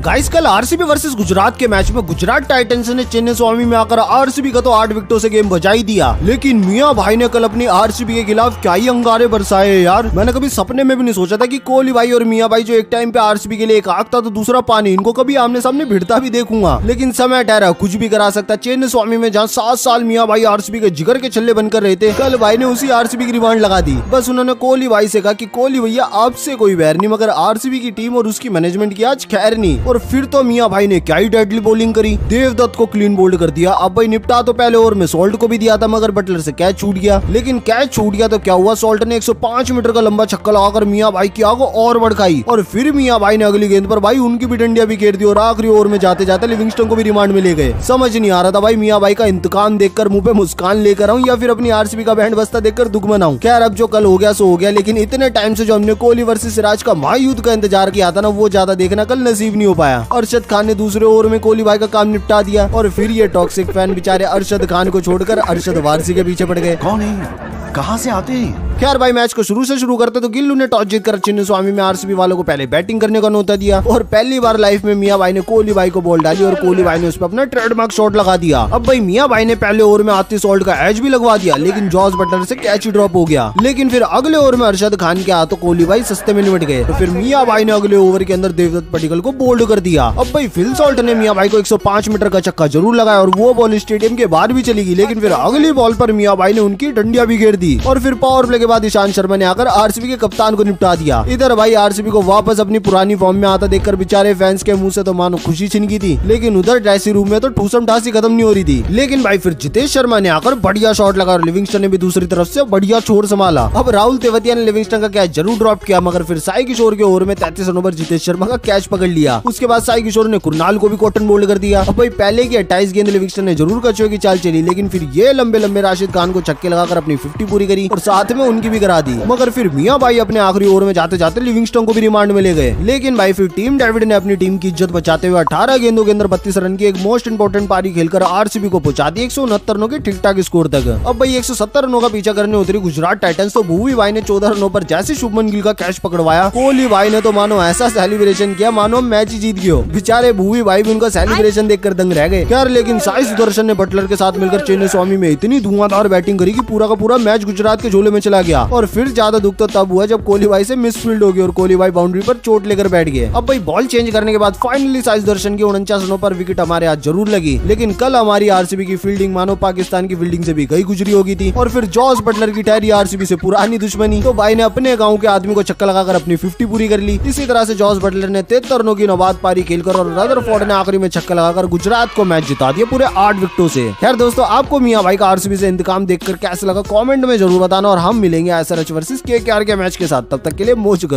Guys कल RCB versus Gujarat के match में गुजरात टाइटंस ने चेन्नई स्वामी में आकर आरसीबी का तो 8 विकेटों से गेम बचा ही दिया, लेकिन मियां भाई ने कल अपनी आरसीबी के खिलाफ क्या ही अंगारे बरसाए यार। मैंने कभी सपने में भी नहीं सोचा था कि कोहली भाई और मियां भाई जो एक टाइम पे आरसीबी के लिए एक आग था तो दूसरा पानी, इनको कभी आमने सामने भिड़ता भी देखूंगा। लेकिन समय ठहरा, कुछ भी करा सकता। चेन्नई स्वामी में जहाँ 7 साल मियां भाई आरसीबी के जिगर के छल्ले बनकर रहे थे, कल भाई ने उसी आरसीबी की रिमांड लगा दी। बस उन्होंने कोहली भाई से कहा कि कोहली भैया आपसे कोई वैर नहीं, मगर आरसीबी की टीम और उसकी मैनेजमेंट की आज खैर नहीं। और फिर तो मियां भाई ने क्या ही डेडली बॉलिंग करी, देवदत्त को क्लीन बोल्ड कर दिया। अब भाई निपटा तो पहले ओवर में सोल्ट को भी दिया था, मगर बटलर से कैच छूट गया। लेकिन कैच छूट गया तो क्या हुआ, सोल्ट ने 105 मीटर का लंबा छक्का लगाकर मियां भाई की आग और भड़काई। और फिर मियां भाई ने अगली गेंद पर भाई उनकी भी डंडिया भी घेर दी और आखिरी ओवर में जाते जाते लिविंगस्टन को भी रिमांड में ले गए। समझ नहीं आ रहा था भाई मियां भाई का इंतकाम देखकर मुंह पे मुस्कान लेकर आऊं या फिर अपनी आरसीबी का बैंड बजता देखकर दुख मनाऊं। खैर अब जो कल हो गया सो हो गया, लेकिन इतने टाइम से जो हमने कोहली वर्सेस सिराज का महायुद्ध का इंतजार किया था ना, वो ज्यादा देखना कल नसीब नहीं हो पाया। अरशद खान ने दूसरे ओवर में कोहली भाई का काम निपटा दिया और फिर ये टॉक्सिक फैन बेचारे अरशद खान को छोड़कर अरशद वारसी के पीछे पड़ गए। कौन है, कहां से आते हैं? खैर भाई मैच को शुरू करते तो गिल्लू ने टॉस जीतकर चेन्नई स्वामी में आरसीबी वालों को पहले बैटिंग करने का न्योता दिया और पहली बार लाइफ में मियां भाई ने कोहली भाई को बॉल डाली और कोहली भाई ने उस पर अपना ट्रेडमार्क शॉट लगा दिया। अब भाई मियां भाई ने पहले ओवर में आते सोल्ट का एज भी लगवा दिया, लेकिन जॉस बटलर से कैच ही ड्रॉप हो गया। लेकिन फिर अगले ओवर में अरशद खान के हाथों कोहली भाई सस्ते में निपट गए। तो फिर मियां भाई ने अगले ओवर के अंदर देवदत्त पडिक्कल को बोल्ड कर दिया। अब भाई फिल सॉल्ट ने मियां भाई को 105 मीटर का छक्का जरूर लगाया और वो बॉल स्टेडियम के बाहर भी चली गई, लेकिन फिर अगली बॉल पर मियां भाई ने उनकी डंडिया भी घेर दी और फिर पावर प्ले के बाद ईशांत शर्मा ने आकर आरसीबी के कप्तान को निपटा दिया। इधर भाई आरसीबी को वापस अपनी पुरानी फॉर्म में आता देखकर बेचारे फैंस के मुंह से तो मानो खुशी छिन गई थी, लेकिन उधर ड्रेसिंग रूम में तो ठूसम ठासी खत्म नहीं हो रही थी। लेकिन भाई फिर जितेश शर्मा ने आकर बढ़िया शॉट लगा और लिविंगस्टन ने भी दूसरी तरफ से बढ़िया छोर संभाला। अब राहुल तेवतिया ने लिविंगस्टन का कैच जरूर ड्रॉप किया, मगर फिर साई किशोर के ओवर में 33 रनों पर जितेश शर्मा का कैच पकड़ लिया। उसके बाद साई किशोर ने कुरनाल को भी कॉटन बोल्ड कर दिया। अब भाई पहले की 28 गेंद लिविंगस्टन ने जरूर कचुए की चाल चली, लेकिन फिर ये लंबे लंबे राशिद खान को छक्के लगाकर अपनी 50 पूरी करी और साथ में उनकी भी करा दी। मगर फिर मियां भाई अपने आखिरी ओवर में जाते जाते लिविंगस्टन को भी रिमांड में ले गए। लेकिन भाई फिर टीम डेविड ने अपनी टीम की इज्जत बचाते हुए 18 गेंदों के अंदर 32 रन की एक मोस्ट इंपोर्टेंट पारी खेलकर आरसीबी को पहुंचा दी 169 रनों के ठीक ठाक स्कोर तक। अब भाई 170 रनों का पीछा करने उतरी गुजरात टाइटंस, तो भुवी भाई ने 14 रनों पर जैसे शुभमन गिल का कैच पकड़वाया, कोहली भाई ने तो मानो ऐसा सेलिब्रेशन किया मानो मैच ही जीत गए। बेचारे भुवी भाई भी उनका सेलिब्रेशन देखकर दंग रह गए। यार लेकिन साई सुदर्शन ने बटलर के साथ मिलकर चेन्नई स्वामी में इतनी धुआंधार बैटिंग करी कि पूरा का पूरा मैच गुजरात के झोले में चला गया। और फिर ज्यादा दुख तो तब हुआ जब कोहली भाई से मिसफील्ड हो गई और कोहली भाई बाउंड्री पर चोट लेकर बैठ गए। अब भाई बॉल चेंज करने के बाद फाइनली साई सुदर्शन की 49 रनों पर विकेट हमारे हाथ जरूर लगी, लेकिन कल हमारी आरसीबी की फील्डिंग मानो पाकिस्तान की फील्डिंग से भी गई गुजरी होगी थी। और फिर जॉस बटलर की ठहरी आरसीबी से पुरानी दुश्मनी, तो भाई ने अपने गांव के आदमी को छक्का लगाकर अपनी 50 पूरी कर ली। इसी तरह से जॉस बटलर ने 73 रनों की नौबाद पारी खेलकर और रदरफोर्ड ने आखिरी में छक्का लगाकर गुजरात को मैच जिता दिया पूरे 8 विकेटों से। खैर दोस्तों, आपको मियां भाई का आरसीबी से इंतकाम देखकर कैसा लगा कमेंट में जरूर बताना और हम मिलेंगे एसआरएच वर्सेस केकेआर के मैच के साथ। तब तक के लिए मौज करो।